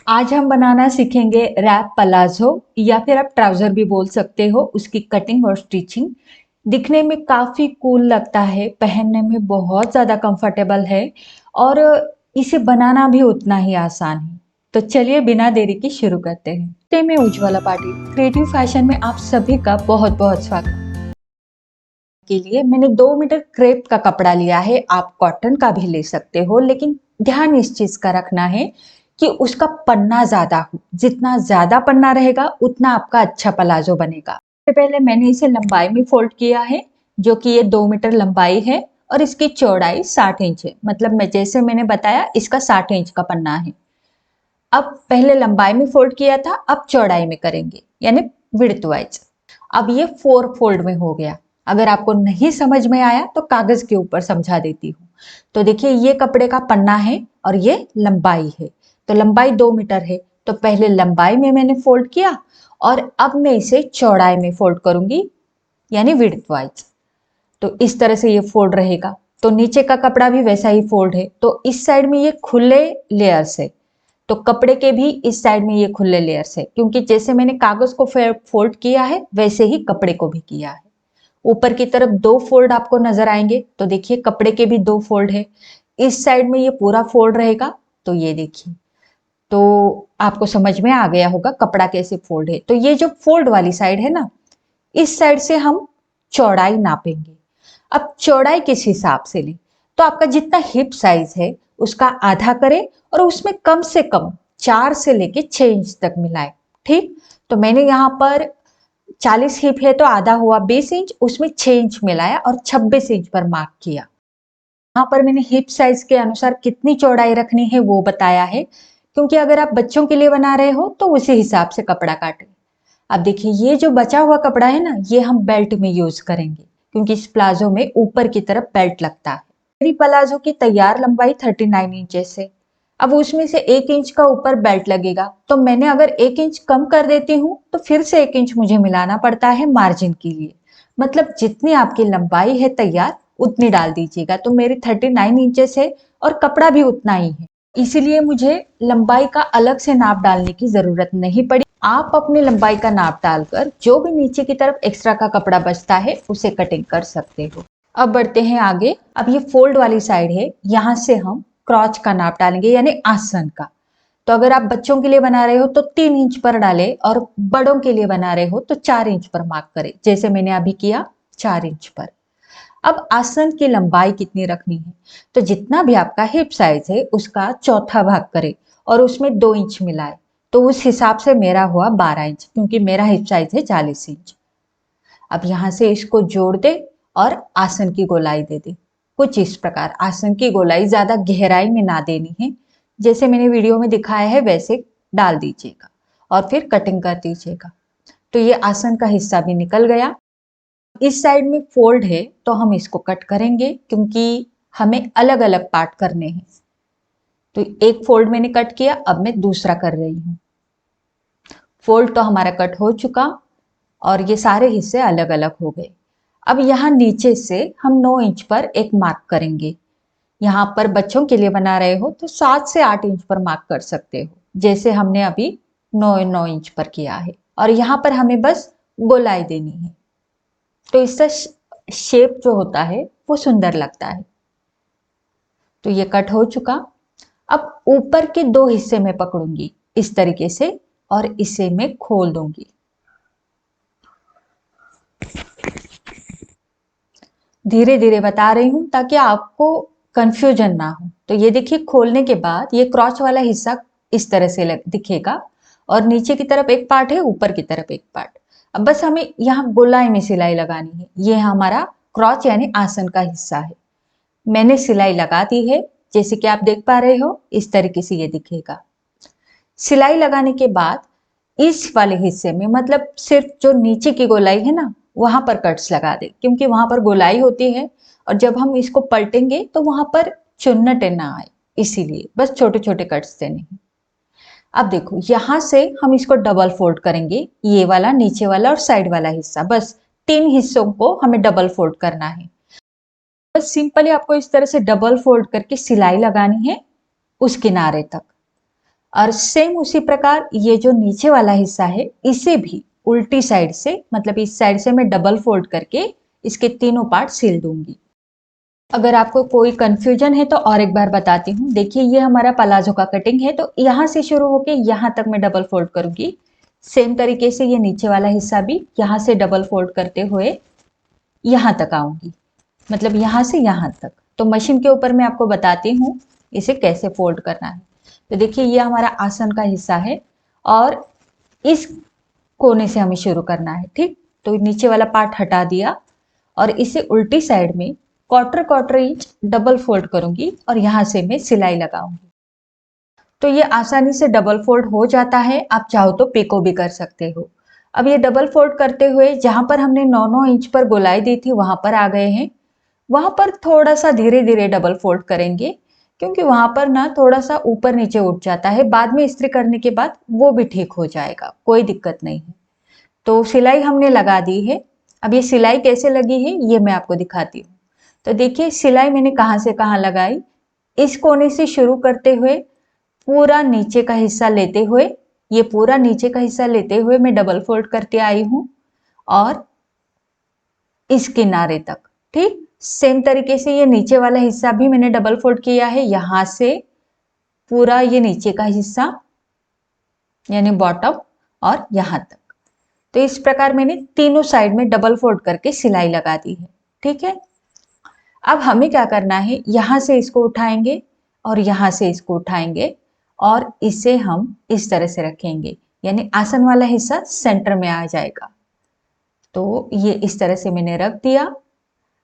आज हम बनाना सीखेंगे रैप पलाजो या फिर आप ट्राउजर भी बोल सकते हो। उसकी कटिंग और स्टिचिंग दिखने में काफी कूल लगता है, पहनने में बहुत ज्यादा कंफर्टेबल है और इसे बनाना भी उतना ही आसान है। तो चलिए बिना देरी के शुरू करते हैं। ते में उज्ज्वला पाटिल, क्रिएटिव फैशन में आप सभी का बहुत बहुत स्वागत। के लिए मैंने 2 मीटर क्रेप का कपड़ा लिया है। आप कॉटन का भी ले सकते हो, लेकिन ध्यान इस चीज का रखना है कि उसका पन्ना ज्यादा हो। जितना ज्यादा पन्ना रहेगा उतना आपका अच्छा पलाजो बनेगा। सबसे पहले मैंने इसे लंबाई में फोल्ड किया है, जो कि ये 2 मीटर लंबाई है और इसकी चौड़ाई 60 इंच है। मतलब मैं जैसे मैंने बताया इसका 60 इंच का पन्ना है। अब पहले लंबाई में फोल्ड किया था, अब चौड़ाई में करेंगे, यानी विड्थ वाइज। अब ये 4 फोल्ड में हो गया। अगर आपको नहीं समझ में आया तो कागज के ऊपर समझा देती हूँ। तो देखिए ये कपड़े का पन्ना है और ये लंबाई है। तो लंबाई 2 मीटर है, तो पहले लंबाई में मैंने फोल्ड किया और अब मैं इसे चौड़ाई में फोल्ड करूंगी, यानी विड्थ वाइज। तो इस तरह से ये फोल्ड रहेगा। तो नीचे का कपड़ा भी वैसा ही फोल्ड है। तो इस साइड में ये खुले लेयर्स है, तो कपड़े के भी इस साइड में ये खुले लेयर्स है, क्योंकि जैसे मैंने कागज को फोल्ड किया है वैसे ही कपड़े को भी किया है। ऊपर की तरफ 2 फोल्ड आपको नजर आएंगे। तो देखिए कपड़े के भी 2 फोल्ड है। इस साइड में ये पूरा फोल्ड रहेगा। तो ये देखिए, तो आपको समझ में आ गया होगा कपड़ा कैसे फोल्ड है। तो ये जो फोल्ड वाली साइड है ना, इस साइड से हम चौड़ाई नापेंगे। अब चौड़ाई किस हिसाब से लें? तो आपका जितना हिप साइज है उसका आधा करें और उसमें कम से कम 4 से लेके 6 इंच तक मिलाएं। ठीक, तो मैंने यहाँ पर 40 हिप है तो आधा हुआ 20 इंच, उसमें 6 इंच मिलाया और 26 इंच पर मार्क किया। यहाँ पर मैंने हिप साइज के अनुसार कितनी चौड़ाई रखनी है वो बताया है, क्योंकि अगर आप बच्चों के लिए बना रहे हो तो उसी हिसाब से कपड़ा काटें। अब देखिए ये जो बचा हुआ कपड़ा है ना, ये हम बेल्ट में यूज करेंगे, क्योंकि इस प्लाजो में ऊपर की तरफ बेल्ट लगता है। मेरी प्लाजो की तैयार लंबाई 39 इंचेस है। अब उसमें से 1 इंच का ऊपर बेल्ट लगेगा, तो मैंने अगर 1 इंच कम कर देती हूँ तो फिर से 1 इंच मुझे मिलाना पड़ता है मार्जिन के लिए। मतलब जितनी आपकी लंबाई है तैयार उतनी डाल दीजिएगा। तो मेरी 39 इंचेस है और कपड़ा भी उतना ही है, इसीलिए मुझे लंबाई का अलग से नाप डालने की जरूरत नहीं पड़ी। आप अपनी लंबाई का नाप डालकर जो भी नीचे की तरफ एक्स्ट्रा का कपड़ा बचता है उसे कटिंग कर सकते हो। अब बढ़ते हैं आगे। अब ये फोल्ड वाली साइड है, यहाँ से हम क्रॉच का नाप डालेंगे, यानी आसन का। तो अगर आप बच्चों के लिए बना रहे हो तो 3 इंच पर डाले और बड़ों के लिए बना रहे हो तो 4 इंच पर मार्क करें, जैसे मैंने अभी किया 4 इंच पर। अब आसन की लंबाई कितनी रखनी है? तो जितना भी आपका हिप साइज है उसका चौथा भाग करें और उसमें 2 इंच मिलाए। तो उस हिसाब से मेरा हुआ 12 इंच, क्योंकि मेरा हिप साइज है 40 इंच। अब यहाँ से इसको जोड़ दे और आसन की गोलाई दे दे। कुछ इस प्रकार आसन की गोलाई ज्यादा गहराई में ना देनी है, जैसे मैंने वीडियो में दिखाया है वैसे डाल दीजिएगा और फिर कटिंग कर दीजिएगा। तो ये आसन का हिस्सा भी निकल गया। इस साइड में फोल्ड है तो हम इसको कट करेंगे, क्योंकि हमें अलग अलग पार्ट करने हैं। तो एक फोल्ड मैंने कट किया, अब मैं दूसरा कर रही हूँ। फोल्ड तो हमारा कट हो चुका और ये सारे हिस्से अलग अलग हो गए। अब यहाँ नीचे से हम 9 इंच पर एक मार्क करेंगे। यहाँ पर बच्चों के लिए बना रहे हो तो 7 से 8 इंच पर मार्क कर सकते हो, जैसे हमने अभी 9 इंच पर किया है। और यहाँ पर हमें बस गोलाई देनी है, तो इससे शेप जो होता है वो सुंदर लगता है। तो ये कट हो चुका। अब ऊपर के 2 हिस्से में पकड़ूंगी इस तरीके से और इसे मैं खोल दूंगी। धीरे धीरे बता रही हूं ताकि आपको कंफ्यूजन ना हो। तो ये देखिए खोलने के बाद ये क्रॉच वाला हिस्सा इस तरह से दिखेगा और नीचे की तरफ एक पार्ट है, ऊपर की तरफ एक पार्ट। अब बस हमें यहाँ गोलाई में सिलाई लगानी है। ये हमारा क्रॉच यानी आसन का हिस्सा है। मैंने सिलाई लगा दी है, जैसे कि आप देख पा रहे हो इस तरीके से ये दिखेगा। सिलाई लगाने के बाद इस वाले हिस्से में, मतलब सिर्फ जो नीचे की गोलाई है ना, वहां पर कट्स लगा दे, क्योंकि वहां पर गोलाई होती है और जब हम इसको पलटेंगे तो वहां पर चुन्नटे ना आए, इसीलिए बस छोटे छोटे कट्स देने हैं। अब देखो यहां से हम इसको डबल फोल्ड करेंगे, ये वाला, नीचे वाला और साइड वाला हिस्सा, बस 3 हिस्सों को हमें डबल फोल्ड करना है। बस सिंपली आपको इस तरह से डबल फोल्ड करके सिलाई लगानी है उस किनारे तक। और सेम उसी प्रकार ये जो नीचे वाला हिस्सा है इसे भी उल्टी साइड से, मतलब इस साइड से मैं डबल फोल्ड करके इसके तीनों पार्ट सिल दूंगी। अगर आपको कोई कंफ्यूजन है तो और एक बार बताती हूँ। देखिए ये हमारा पलाजो का कटिंग है, तो यहाँ से शुरू होके यहाँ तक मैं डबल फोल्ड करूंगी। सेम तरीके से ये नीचे वाला हिस्सा भी यहाँ से डबल फोल्ड करते हुए यहाँ तक आऊंगी, मतलब यहाँ से यहाँ तक। तो मशीन के ऊपर मैं आपको बताती हूँ इसे कैसे फोल्ड करना है। तो देखिए ये हमारा आसन का हिस्सा है और इस कोने से हमें शुरू करना है, ठीक। तो नीचे वाला पार्ट हटा दिया और इसे उल्टी साइड में quarter quarter inch double fold करूंगी और यहाँ से मैं सिलाई लगाऊंगी। तो ये आसानी से डबल फोल्ड हो जाता है, आप चाहो तो पिको भी कर सकते हो। अब ये डबल फोल्ड करते हुए जहां पर हमने 9-9 इंच पर गोलाई दी थी वहां पर आ गए हैं। वहां पर थोड़ा सा धीरे धीरे डबल फोल्ड करेंगे, क्योंकि वहां पर ना थोड़ा सा ऊपर नीचे उठ जाता है, बाद में इस्त्री करने के बाद वो भी ठीक हो जाएगा, कोई दिक्कत नहीं है। तो सिलाई हमने लगा दी है। अब ये सिलाई कैसे लगी है ये मैं आपको दिखाती हूँ। तो देखिए सिलाई मैंने कहाँ से कहाँ लगाई। इस कोने से शुरू करते हुए पूरा नीचे का हिस्सा लेते हुए, ये पूरा नीचे का हिस्सा लेते हुए मैं डबल फोल्ड करते आई हूँ और इस किनारे तक, ठीक। सेम तरीके से ये नीचे वाला हिस्सा भी मैंने डबल फोल्ड किया है, यहां से पूरा ये नीचे का हिस्सा यानी बॉटम और यहां तक। तो इस प्रकार मैंने तीनों साइड में डबल फोल्ड करके सिलाई लगा दी है, ठीक है। अब हमें क्या करना है, यहां से इसको उठाएंगे और यहां से इसको उठाएंगे और इसे हम इस तरह से रखेंगे, यानी आसन वाला हिस्सा सेंटर में आ जाएगा। तो ये इस तरह से मैंने रख दिया।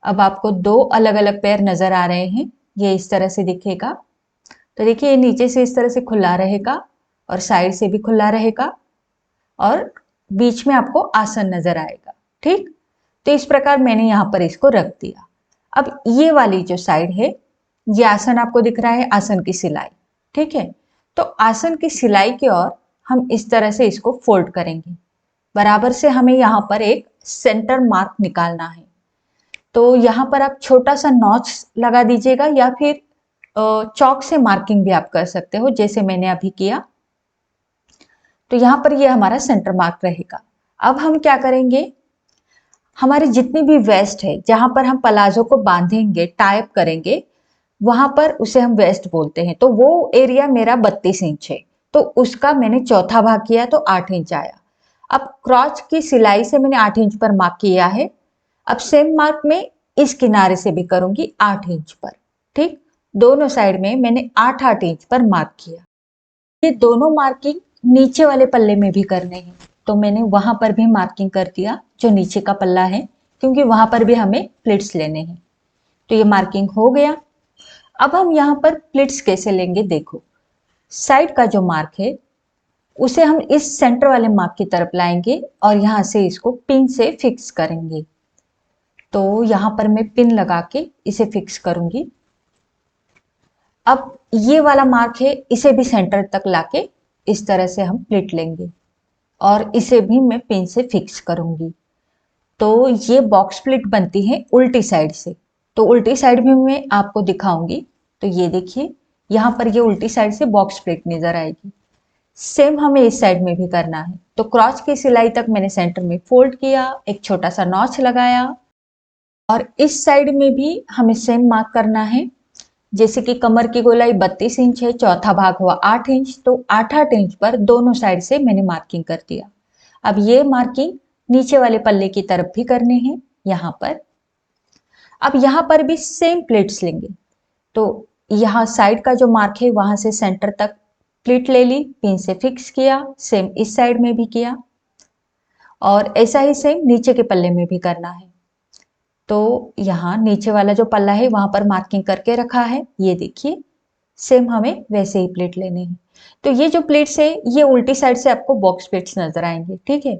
अब आपको दो अलग अलग पैर नजर आ रहे हैं, ये इस तरह से दिखेगा। तो देखिए ये नीचे से इस तरह से खुला रहेगा और साइड से भी खुला रहेगा और बीच में आपको आसन नजर आएगा, ठीक। तो इस प्रकार मैंने यहाँ पर इसको रख दिया। अब ये वाली जो साइड है, ये आसन आपको दिख रहा है, आसन की सिलाई, ठीक है। तो आसन की सिलाई की ओर हम इस तरह से इसको फोल्ड करेंगे। बराबर से हमें यहाँ पर एक सेंटर मार्क निकालना है। तो यहाँ पर आप छोटा सा नॉच लगा दीजिएगा या फिर चौक से मार्किंग भी आप कर सकते हो, जैसे मैंने अभी किया। तो यहाँ पर ये हमारा सेंटर मार्क रहेगा। अब हम क्या करेंगे, हमारी जितनी भी वेस्ट है, जहां पर हम पलाजो को बांधेंगे, टाइप करेंगे, वहां पर उसे हम वेस्ट बोलते हैं। तो वो एरिया मेरा 32 इंच है, तो उसका मैंने चौथा भाग किया तो 8 इंच आया। अब क्रॉच की सिलाई से मैंने 8 इंच पर मार्क किया है। अब सेम मार्क में इस किनारे से भी करूंगी 8 इंच पर, ठीक। दोनों साइड में मैंने 8-8 इंच पर मार्क किया। ये दोनों मार्किंग नीचे वाले पल्ले में भी करने हैं, तो मैंने वहां पर भी मार्किंग कर दिया जो नीचे का पल्ला है, क्योंकि वहां पर भी हमें प्लिट्स लेने हैं। तो ये मार्किंग हो गया। अब हम यहाँ पर प्लिट्स कैसे लेंगे, देखो साइड का जो मार्क है उसे हम इस सेंटर वाले मार्क की तरफ लाएंगे और यहाँ से इसको पिन से फिक्स करेंगे। तो यहाँ पर मैं पिन लगा के इसे फिक्स करूंगी। अब ये वाला मार्क है, इसे भी सेंटर तक लाके इस तरह से हम प्लिट लेंगे और इसे भी मैं पिन से फिक्स करूंगी। तो ये बॉक्स प्लिट बनती है उल्टी साइड से। तो उल्टी साइड भी मैं आपको दिखाऊंगी। तो ये देखिए यहाँ पर ये उल्टी साइड से बॉक्स प्लिट नजर आएगी। सेम हमें इस साइड में भी करना है। तो क्रॉच की सिलाई तक मैंने सेंटर में फोल्ड किया, एक छोटा सा नॉच लगाया और इस साइड में भी हमें सेम मार्क करना है। जैसे कि कमर की गोलाई 32 इंच है, चौथा भाग हुआ 8 इंच, तो 8-8 इंच पर दोनों साइड से मैंने मार्किंग कर दिया। अब ये मार्किंग नीचे वाले पल्ले की तरफ भी करने हैं यहाँ पर। अब यहाँ पर भी सेम प्लेट्स लेंगे। तो यहाँ साइड का जो मार्क है वहां से सेंटर तक प्लेट ले ली, पिन से फिक्स किया, सेम इस साइड में भी किया और ऐसा ही सेम नीचे के पल्ले में भी करना है। तो यहाँ नीचे वाला जो पल्ला है वहां पर मार्किंग करके रखा है, ये देखिए सेम हमें वैसे ही प्लेट लेने हैं। तो ये जो प्लेट्स है ये उल्टी साइड से आपको बॉक्स प्लेट्स नजर आएंगे, ठीक है।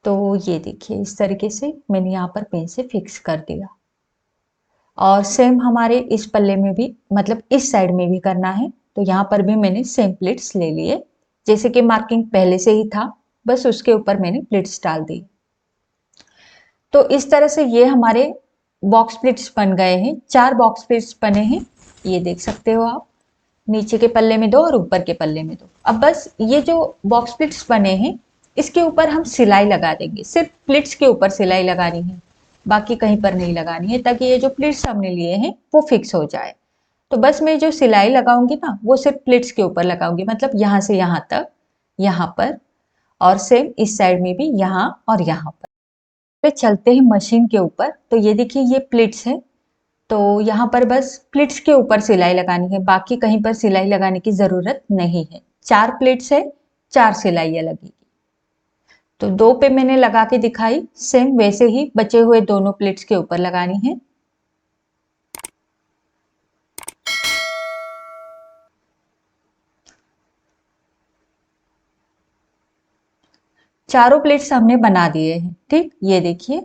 तो ये देखिए इस तरीके से मैंने यहाँ पर पेन से फिक्स कर दिया और सेम हमारे इस पल्ले में भी, मतलब इस साइड में भी करना है। तो यहाँ पर भी मैंने सेम प्लेट्स ले लिए, जैसे कि मार्किंग पहले से ही था, बस उसके ऊपर मैंने प्लेट्स डाल दी। तो इस तरह से ये हमारे बॉक्स प्लेट्स बन गए हैं। 4 बॉक्स प्लेट्स बने हैं, ये देख सकते हो आप। नीचे के पल्ले में 2 और ऊपर के पल्ले में 2। अब बस ये जो बॉक्स प्लिट्स बने हैं इसके ऊपर हम सिलाई लगा देंगे। सिर्फ प्लिट्स के ऊपर सिलाई लगानी है, बाकी कहीं पर नहीं लगानी है, ताकि ये जो प्लिट्स हमने लिए हैं वो फिक्स हो जाए। तो बस मैं जो सिलाई लगाऊंगी ना वो सिर्फ प्लिट्स के ऊपर लगाऊंगी, मतलब यहाँ से यहाँ तक, यहाँ पर, और सेम इस साइड में भी यहाँ और यहाँ पर। पे चलते हैं मशीन के ऊपर। तो ये देखिए ये प्लिट्स है, तो यहाँ पर बस प्लिट्स के ऊपर सिलाई लगानी है, बाकी कहीं पर सिलाई लगाने की जरूरत नहीं है। 4 प्लिट्स है, 4 सिलाइयाँ लगेगी। तो 2 पे मैंने लगा के दिखाई, सेम वैसे ही बचे हुए दोनों प्लिट्स के ऊपर लगानी है। चारों प्लेट्स हमने बना दिए हैं, ठीक, ये देखिए।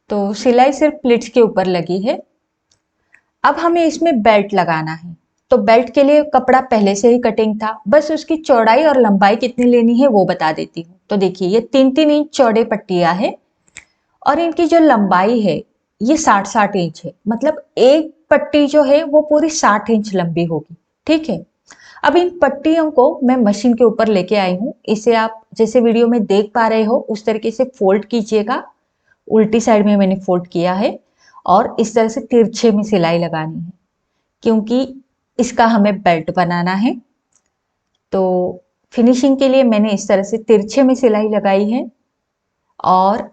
तो सिलाई सिर्फ प्लेट्स के ऊपर लगी है। अब हमें इसमें बेल्ट लगाना है। तो बेल्ट के लिए कपड़ा पहले से ही कटिंग था, बस उसकी चौड़ाई और लंबाई कितनी लेनी है वो बता देती हूँ। तो देखिए ये 3-3 इंच चौड़े पट्टियां है और इनकी जो लंबाई है ये 60-60 इंच है, मतलब एक पट्टी जो है वो पूरी 60 इंच लंबी होगी, ठीक है। अब इन पट्टियों को मैं मशीन के ऊपर लेके आई हूँ। इसे आप जैसे वीडियो में देख पा रहे हो उस तरीके से फोल्ड कीजिएगा। उल्टी साइड में मैंने फोल्ड किया है और इस तरह से तिरछे में सिलाई लगानी है, क्योंकि इसका हमें बेल्ट बनाना है। तो फिनिशिंग के लिए मैंने इस तरह से तिरछे में सिलाई लगाई है। और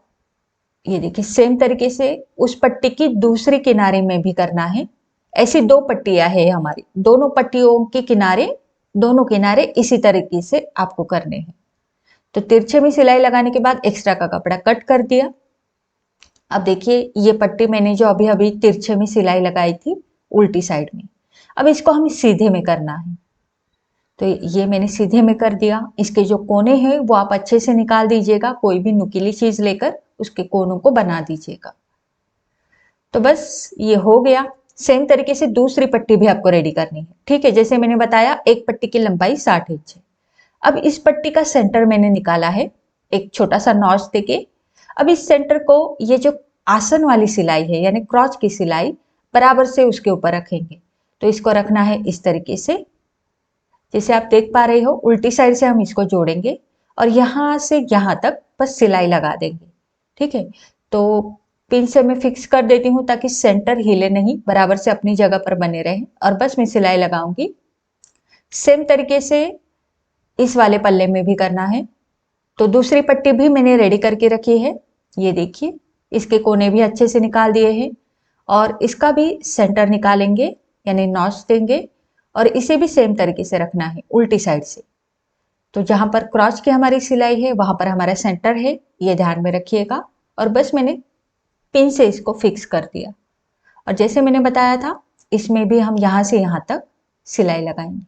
ये देखिए सेम तरीके से उस पट्टी की दूसरी किनारे में भी करना है। ऐसी 2 पट्टियां है हमारी, दोनों पट्टियों के किनारे, दोनों किनारे इसी तरीके से आपको करने हैं। तो तिरछे में सिलाई लगाने के बाद एक्स्ट्रा का कपड़ा कट कर दिया। अब देखिए ये पट्टी मैंने जो अभी अभी तिरछे में सिलाई लगाई थी उल्टी साइड में, अब इसको हमें सीधे में करना है। तो ये मैंने सीधे में कर दिया। इसके जो कोने हैं वो आप अच्छे से निकाल दीजिएगा, कोई भी नुकीली चीज लेकर उसके कोनों को बना दीजिएगा। तो बस ये हो गया। सेम तरीके से दूसरी पट्टी भी आपको रेडी करनी है, ठीक है। जैसे मैंने बताया एक पट्टी की लंबाई 60 इंच है। अब इस पट्टी का सेंटर मैंने निकाला है एक छोटा सा नॉच देके। अब इस सेंटर को ये जो आसन वाली सिलाई है यानी क्रॉच की सिलाई बराबर से उसके ऊपर रखेंगे। तो इसको रखना है इस तरीके से, जैसे आप देख पा रहे हो उल्टी साइड से हम इसको जोड़ेंगे और यहाँ से यहाँ तक बस सिलाई लगा देंगे, ठीक है। तो पिन से मैं फिक्स कर देती हूँ ताकि सेंटर हिले नहीं, बराबर से अपनी जगह पर बने रहे। और बस मैं सिलाई लगाऊंगी। सेम तरीके से इस वाले पल्ले में भी करना है। तो दूसरी पट्टी भी मैंने रेडी करके रखी है, ये देखिए। इसके कोने भी अच्छे से निकाल दिए हैं और इसका भी सेंटर निकालेंगे यानी नॉच देंगे और इसे भी सेम तरीके से रखना है उल्टी साइड से। तो जहां पर क्रॉच की हमारी सिलाई है वहां पर हमारा सेंटर है, ये ध्यान में रखिएगा। और बस मैंने पिन से इसको फिक्स कर दिया। और जैसे मैंने बताया था इसमें भी हम यहाँ से यहाँ तक सिलाई लगाएंगे।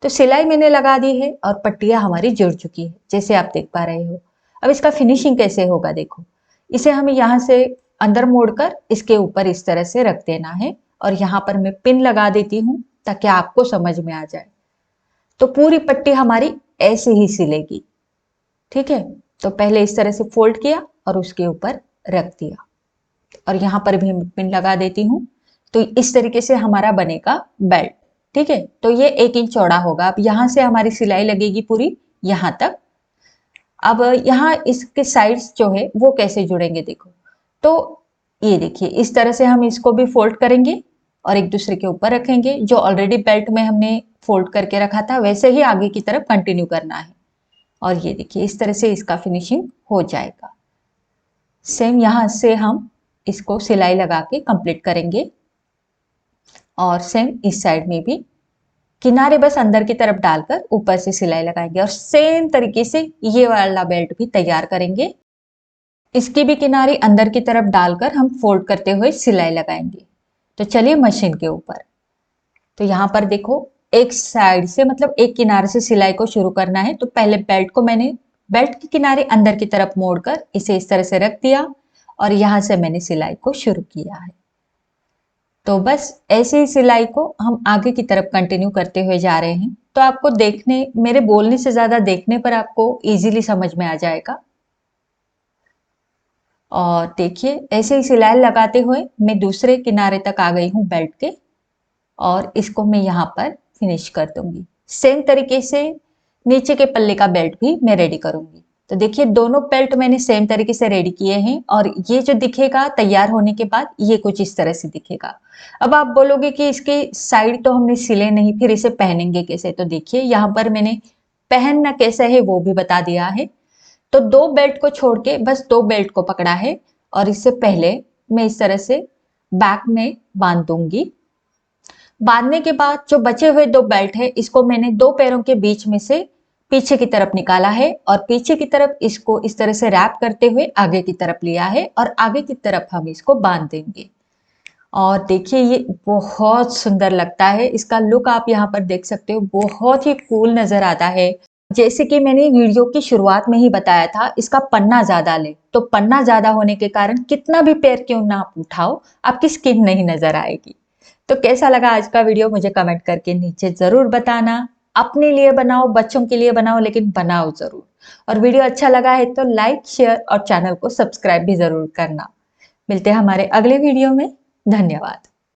तो सिलाई मैंने लगा दी है और पट्टियां हमारी जुड़ चुकी है, जैसे आप देख पा रहे हो। अब इसका फिनिशिंग कैसे होगा देखो। इसे हमें यहाँ से अंदर मोड़कर इसके ऊपर इस तरह से रख देना है और यहाँ पर मैं पिन लगा देती हूँ ताकि आपको समझ में आ जाए। तो पूरी पट्टी हमारी ऐसे ही सिलेगी, ठीक है। तो पहले इस तरह से फोल्ड किया और उसके ऊपर रख दिया और यहाँ पर भी पिन लगा देती हूँ। तो इस तरीके से हमारा बनेगा बेल्ट, ठीक है। तो ये 1 इंच चौड़ा होगा। अब यहाँ से हमारी सिलाई लगेगी पूरी यहाँ तक। अब यहाँ इसके साइड्स जो है वो कैसे जुड़ेंगे देखो। तो ये देखिए इस तरह से हम इसको भी फोल्ड करेंगे और एक दूसरे के ऊपर रखेंगे। जो ऑलरेडी बेल्ट में हमने फोल्ड करके रखा था वैसे ही आगे की तरफ कंटिन्यू करना है। और ये देखिए इस तरह से इसका फिनिशिंग हो जाएगा। सेम यहाँ से हम इसको सिलाई लगा के कंप्लीट करेंगे और सेम इस साइड में भी किनारे बस अंदर की तरफ डालकर ऊपर से सिलाई लगाएंगे और सेम तरीके से ये वाला बेल्ट भी तैयार करेंगे। इसकी भी किनारे अंदर की तरफ डालकर हम फोल्ड करते हुए सिलाई लगाएंगे। तो चलिए मशीन के ऊपर। तो यहाँ पर देखो एक साइड से मतलब एक किनारे से सिलाई को शुरू करना है। तो पहले बेल्ट को मैंने बेल्ट के किनारे अंदर की तरफ मोड़कर इसे इस तरह से रख दिया और यहाँ से मैंने सिलाई को शुरू किया है। तो बस ऐसे ही सिलाई को हम आगे की तरफ कंटिन्यू करते हुए जा रहे हैं। तो आपको देखने, मेरे बोलने से ज्यादा देखने पर आपको इजीली समझ में आ जाएगा। और देखिए ऐसे ही सिलाई लगाते हुए मैं दूसरे किनारे तक आ गई हूँ बेल्ट के और इसको मैं यहाँ पर फिनिश कर दूंगी। सेम तरीके से नीचे के पल्ले का बेल्ट भी मैं रेडी करूंगी। तो देखिए दोनों बेल्ट मैंने सेम तरीके से रेडी किए हैं और ये जो दिखेगा तैयार होने के बाद ये कुछ इस तरह से दिखेगा। अब आप बोलोगे कि इसके साइड तो हमने सिले नहीं, फिर इसे पहनेंगे कैसे? तो देखिए यहाँ पर मैंने पहनना कैसे है वो भी बता दिया है। तो दो बेल्ट को छोड़ के बस दो बेल्ट को पकड़ा है और इससे पहले मैं इस तरह से बैक में बांध दूंगी। बांधने के बाद जो बचे हुए दो बेल्ट है इसको मैंने दो पैरों के बीच में से पीछे की तरफ निकाला है और पीछे की तरफ इसको इस तरह से रैप करते हुए आगे की तरफ लिया है और आगे की तरफ हम इसको बांध देंगे। और देखिए ये बहुत सुंदर लगता है, इसका लुक आप यहाँ पर देख सकते हो, बहुत ही कूल नजर आता है। जैसे कि मैंने वीडियो की शुरुआत में ही बताया था, इसका पन्ना ज्यादा ले, तो पन्ना ज्यादा होने के कारण कितना भी पैर क्यों ना आप उठाओ आपकी स्किन नहीं नजर आएगी। तो कैसा लगा आज का वीडियो मुझे कमेंट करके नीचे जरूर बताना। अपने लिए बनाओ, बच्चों के लिए बनाओ, लेकिन बनाओ जरूर। और वीडियो अच्छा लगा है तो लाइक, शेयर और चैनल को सब्सक्राइब भी जरूर करना। मिलते हैं हमारे अगले वीडियो में। धन्यवाद।